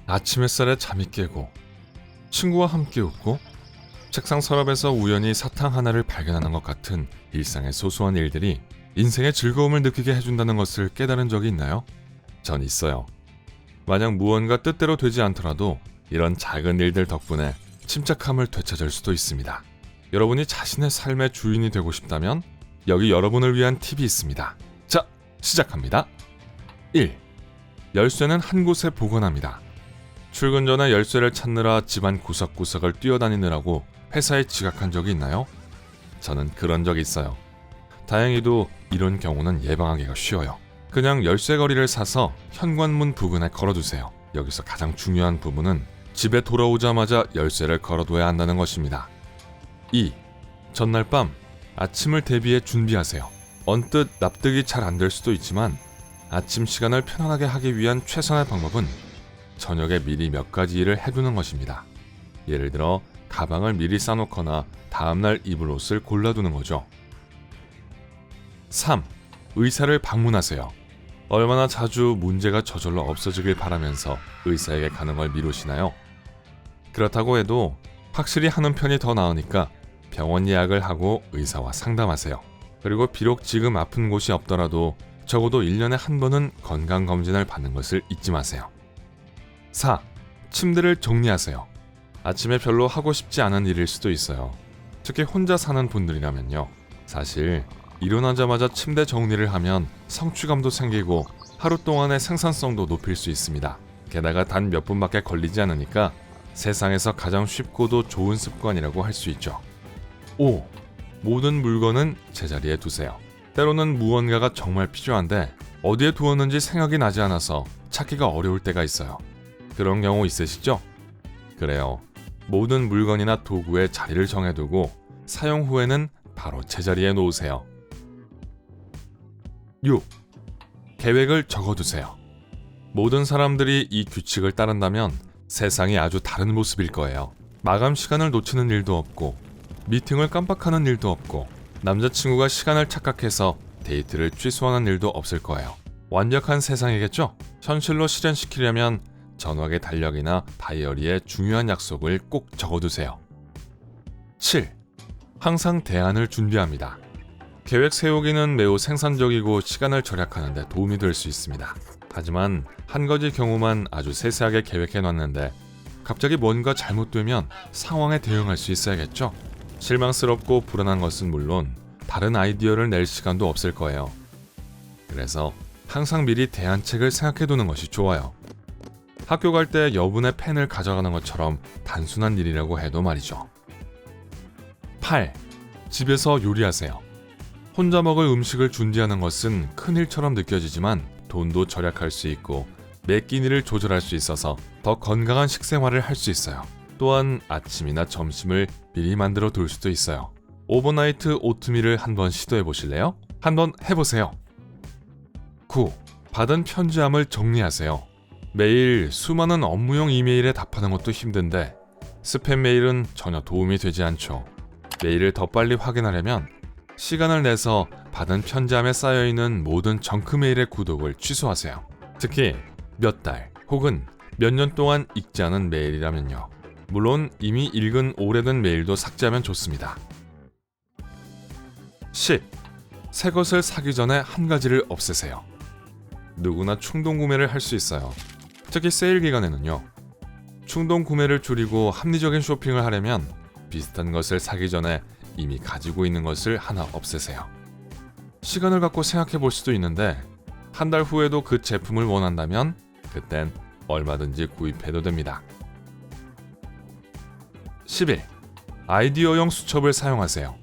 아침 햇살에 잠이 깨고 친구와 함께 웃고 책상 서랍에서 우연히 사탕 하나를 발견하는 것 같은 일상의 소소한 일들이 인생의 즐거움을 느끼게 해준다는 것을 깨달은 적이 있나요? 전 있어요. 만약 무언가 뜻대로 되지 않더라도 이런 작은 일들 덕분에 침착함을 되찾을 수도 있습니다. 여러분이 자신의 삶의 주인이 되고 싶다면 여기 여러분을 위한 팁이 있습니다. 자, 시작합니다. 1. 열쇠는 한 곳에 보관합니다. 출근 전에 열쇠를 찾느라 집안 구석구석을 뛰어다니느라고 회사에 지각한 적이 있나요? 저는 그런 적이 있어요. 다행히도 이런 경우는 예방하기가 쉬워요. 그냥 열쇠고리를 사서 현관문 부근에 걸어두세요. 여기서 가장 중요한 부분은 집에 돌아오자마자 열쇠를 걸어둬야 한다는 것입니다. 2. 전날 밤 아침을 대비해 준비하세요. 언뜻 납득이 잘 안 될 수도 있지만 아침 시간을 편안하게 하기 위한 최선의 방법은 저녁에 미리 몇 가지 일을 해두는 것입니다. 예를 들어 가방을 미리 싸놓거나 다음날 입을 옷을 골라두는 거죠. 3. 의사를 방문하세요. 얼마나 자주 문제가 저절로 없어지길 바라면서 의사에게 가는 걸 미루시나요? 그렇다고 해도 확실히 하는 편이 더 나으니까 병원 예약을 하고 의사와 상담하세요. 그리고 비록 지금 아픈 곳이 없더라도 적어도 1년에 한 번은 건강검진을 받는 것을 잊지 마세요. 4. 침대를 정리하세요. 아침에 별로 하고 싶지 않은 일일 수도 있어요. 특히 혼자 사는 분들이라면요. 사실 일어나자마자 침대 정리를 하면 성취감도 생기고 하루 동안의 생산성도 높일 수 있습니다. 게다가 단 몇 분밖에 걸리지 않으니까 세상에서 가장 쉽고도 좋은 습관이라고 할 수 있죠. 5. 모든 물건은 제자리에 두세요. 때로는 무언가가 정말 필요한데 어디에 두었는지 생각이 나지 않아서 찾기가 어려울 때가 있어요. 그런 경우 있으시죠? 그래요. 모든 물건이나 도구의 자리를 정해두고 사용 후에는 바로 제자리에 놓으세요. 6. 계획을 적어두세요. 모든 사람들이 이 규칙을 따른다면 세상이 아주 다른 모습일 거예요. 마감 시간을 놓치는 일도 없고 미팅을 깜빡하는 일도 없고 남자친구가 시간을 착각해서 데이트를 취소하는 일도 없을 거예요. 완벽한 세상이겠죠? 현실로 실현시키려면 전화기 달력이나 다이어리에 중요한 약속을 꼭 적어두세요. 7. 항상 대안을 준비합니다. 계획 세우기는 매우 생산적이고 시간을 절약하는 데 도움이 될 수 있습니다. 하지만 한 가지 경우만 아주 세세하게 계획해놨는데 갑자기 뭔가 잘못되면 상황에 대응할 수 있어야겠죠? 실망스럽고 불안한 것은 물론 다른 아이디어를 낼 시간도 없을 거예요. 그래서 항상 미리 대안책을 생각해두는 것이 좋아요. 학교 갈 때 여분의 펜을 가져가는 것처럼 단순한 일이라고 해도 말이죠. 8. 집에서 요리하세요. 혼자 먹을 음식을 준비하는 것은 큰일처럼 느껴지지만 돈도 절약할 수 있고 매 끼니를 조절할 수 있어서 더 건강한 식생활을 할 수 있어요. 또한 아침이나 점심을 미리 만들어 둘 수도 있어요. 오버나이트 오트밀을 한번 시도해 보실래요? 한번 해보세요. 9. 받은 편지함을 정리하세요. 매일 수많은 업무용 이메일에 답하는 것도 힘든데 스팸 메일은 전혀 도움이 되지 않죠. 메일을 더 빨리 확인하려면 시간을 내서 받은 편지함에 쌓여있는 모든 정크 메일의 구독을 취소하세요. 특히 몇 달 혹은 몇 년 동안 읽지 않은 메일이라면요. 물론 이미 읽은 오래된 메일도 삭제하면 좋습니다. 10. 새 것을 사기 전에 한 가지를 없애세요. 누구나 충동 구매를 할 수 있어요. 특히 세일 기간에는요. 충동 구매를 줄이고 합리적인 쇼핑을 하려면 비슷한 것을 사기 전에 이미 가지고 있는 것을 하나 없애세요. 시간을 갖고 생각해 볼 수도 있는데 한 달 후에도 그 제품을 원한다면 그땐 얼마든지 구입해도 됩니다. 11. 아이디어용 수첩을 사용하세요.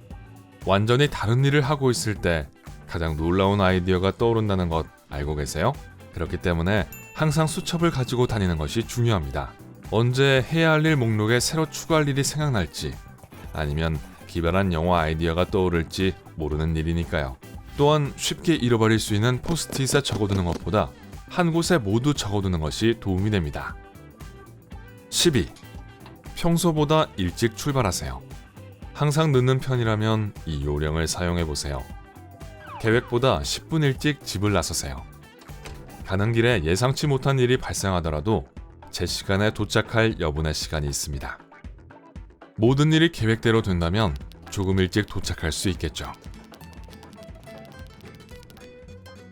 완전히 다른 일을 하고 있을 때 가장 놀라운 아이디어가 떠오른다는 것 알고 계세요? 그렇기 때문에 항상 수첩을 가지고 다니는 것이 중요합니다. 언제 해야 할 일 목록에 새로 추가할 일이 생각날지 아니면 기발한 영화 아이디어가 떠오를지 모르는 일이니까요. 또한 쉽게 잃어버릴 수 있는 포스트잇에 적어두는 것보다 한 곳에 모두 적어두는 것이 도움이 됩니다. 12. 평소보다 일찍 출발하세요. 항상 늦는 편이라면 이 요령을 사용해보세요. 계획보다 10분 일찍 집을 나서세요. 가는 길에 예상치 못한 일이 발생하더라도 제 시간에 도착할 여분의 시간이 있습니다. 모든 일이 계획대로 된다면 조금 일찍 도착할 수 있겠죠.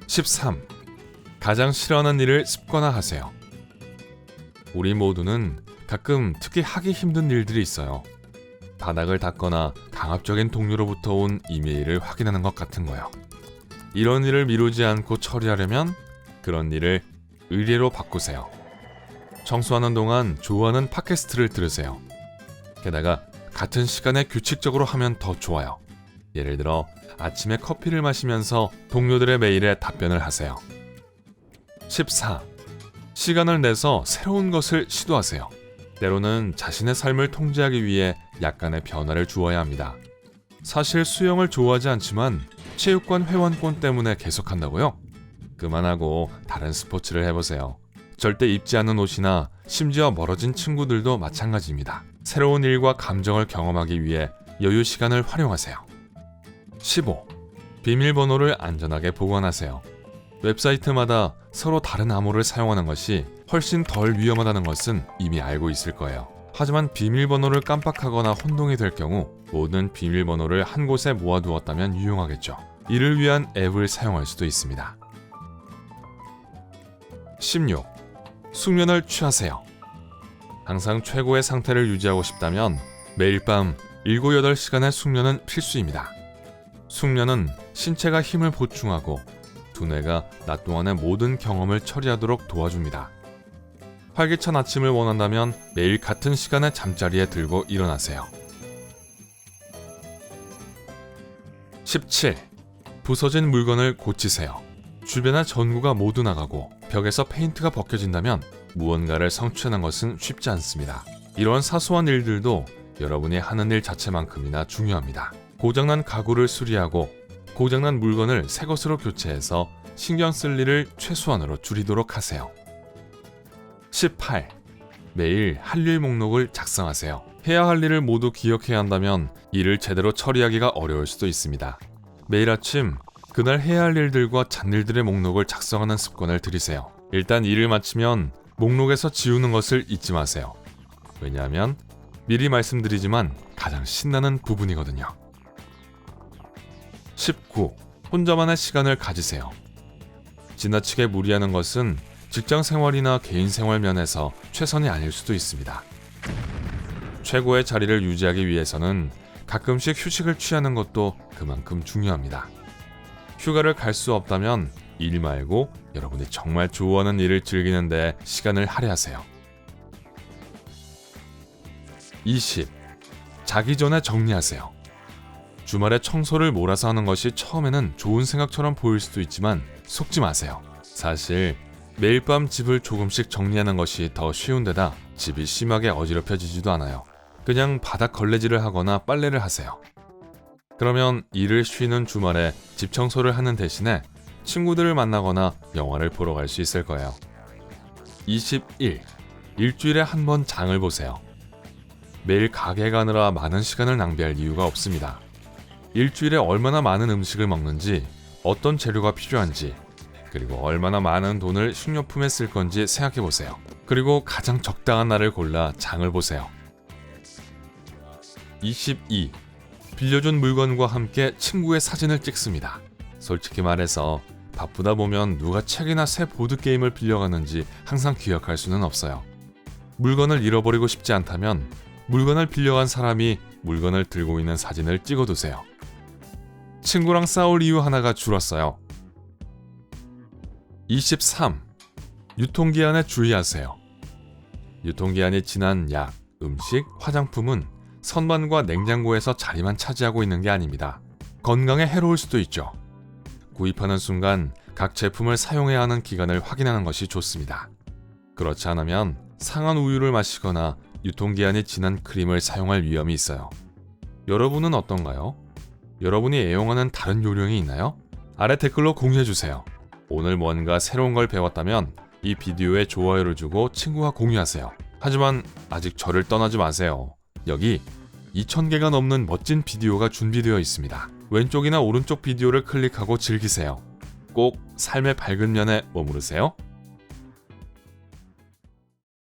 13. 가장 싫어하는 일을 습관화하세요. 우리 모두는 가끔 특히 하기 힘든 일들이 있어요. 바닥을 닦거나 강압적인 동료로부터 온 이메일을 확인하는 것 같은 거요. 이런 일을 미루지 않고 처리하려면 그런 일을 의뢰로 바꾸세요. 청소하는 동안 좋아하는 팟캐스트를 들으세요. 게다가 같은 시간에 규칙적으로 하면 더 좋아요. 예를 들어 아침에 커피를 마시면서 동료들의 메일에 답변을 하세요. 14. 시간을 내서 새로운 것을 시도하세요. 때로는 자신의 삶을 통제하기 위해 약간의 변화를 주어야 합니다. 사실 수영을 좋아하지 않지만 체육관 회원권 때문에 계속한다고요? 그만하고 다른 스포츠를 해보세요. 절대 입지 않는 옷이나 심지어 멀어진 친구들도 마찬가지입니다. 새로운 일과 감정을 경험하기 위해 여유 시간을 활용하세요. 15. 비밀번호를 안전하게 보관하세요. 웹사이트마다 서로 다른 암호를 사용하는 것이 훨씬 덜 위험하다는 것은 이미 알고 있을 거예요. 하지만 비밀번호를 깜빡하거나 혼동이 될 경우 모든 비밀번호를 한 곳에 모아두었다면 유용하겠죠. 이를 위한 앱을 사용할 수도 있습니다. 16. 숙면을 취하세요. 항상 최고의 상태를 유지하고 싶다면 매일 밤 7-8시간의 숙면은 필수입니다. 숙면은 신체가 힘을 보충하고 두뇌가 낮 동안의 모든 경험을 처리하도록 도와줍니다. 활기찬 아침을 원한다면 매일 같은 시간에 잠자리에 들고 일어나세요. 17. 부서진 물건을 고치세요. 주변의 전구가 모두 나가고 벽에서 페인트가 벗겨진다면 무언가를 성취하는 것은 쉽지 않습니다. 이런 사소한 일들도 여러분이 하는 일 자체만큼이나 중요합니다. 고장난 가구를 수리하고 고장난 물건을 새 것으로 교체해서 신경 쓸 일을 최소한으로 줄이도록 하세요. 18. 매일 할 일 목록을 작성하세요. 해야 할 일을 모두 기억해야 한다면 일을 제대로 처리하기가 어려울 수도 있습니다. 매일 아침 그날 해야 할 일들과 잡일들의 목록을 작성하는 습관을 들이세요. 일단 일을 마치면 목록에서 지우는 것을 잊지 마세요. 왜냐하면 미리 말씀드리지만 가장 신나는 부분이거든요. 19. 혼자만의 시간을 가지세요. 지나치게 무리하는 것은 직장 생활이나 개인 생활 면에서 최선이 아닐 수도 있습니다. 최고의 자리를 유지하기 위해서는 가끔씩 휴식을 취하는 것도 그만큼 중요합니다. 휴가를 갈 수 없다면 일 말고 여러분이 정말 좋아하는 일을 즐기는 데 시간을 할애하세요. 20. 자기 전에 정리하세요. 주말에 청소를 몰아서 하는 것이 처음에는 좋은 생각처럼 보일 수도 있지만 속지 마세요. 사실 매일 밤 집을 조금씩 정리하는 것이 더 쉬운 데다 집이 심하게 어지럽혀지지도 않아요. 그냥 바닥 걸레질을 하거나 빨래를 하세요. 그러면 일을 쉬는 주말에 집 청소를 하는 대신에 친구들을 만나거나 영화를 보러 갈 수 있을 거예요. 21. 일주일에 한 번 장을 보세요. 매일 가게 가느라 많은 시간을 낭비할 이유가 없습니다. 일주일에 얼마나 많은 음식을 먹는지, 어떤 재료가 필요한지, 그리고 얼마나 많은 돈을 식료품에 쓸 건지 생각해 보세요. 그리고 가장 적당한 날을 골라 장을 보세요. 22. 빌려준 물건과 함께 친구의 사진을 찍습니다. 솔직히 말해서 바쁘다 보면 누가 책이나 새 보드게임을 빌려가는지 항상 기억할 수는 없어요. 물건을 잃어버리고 싶지 않다면 물건을 빌려간 사람이 물건을 들고 있는 사진을 찍어두세요. 친구랑 싸울 이유 하나가 줄었어요. 23. 유통기한에 주의하세요. 유통기한이 지난 약, 음식, 화장품은 선반과 냉장고에서 자리만 차지하고 있는 게 아닙니다. 건강에 해로울 수도 있죠. 구입하는 순간 각 제품을 사용해야 하는 기간을 확인하는 것이 좋습니다. 그렇지 않으면 상한 우유를 마시거나 유통기한이 지난 크림을 사용할 위험이 있어요. 여러분은 어떤가요? 여러분이 애용하는 다른 요령이 있나요? 아래 댓글로 공유해주세요. 오늘 뭔가 새로운 걸 배웠다면 이 비디오에 좋아요를 주고 친구와 공유하세요. 하지만 아직 저를 떠나지 마세요. 여기 2000개가 넘는 멋진 비디오가 준비되어 있습니다. 왼쪽이나 오른쪽 비디오를 클릭하고 즐기세요. 꼭 삶의 밝은 면에 머무르세요.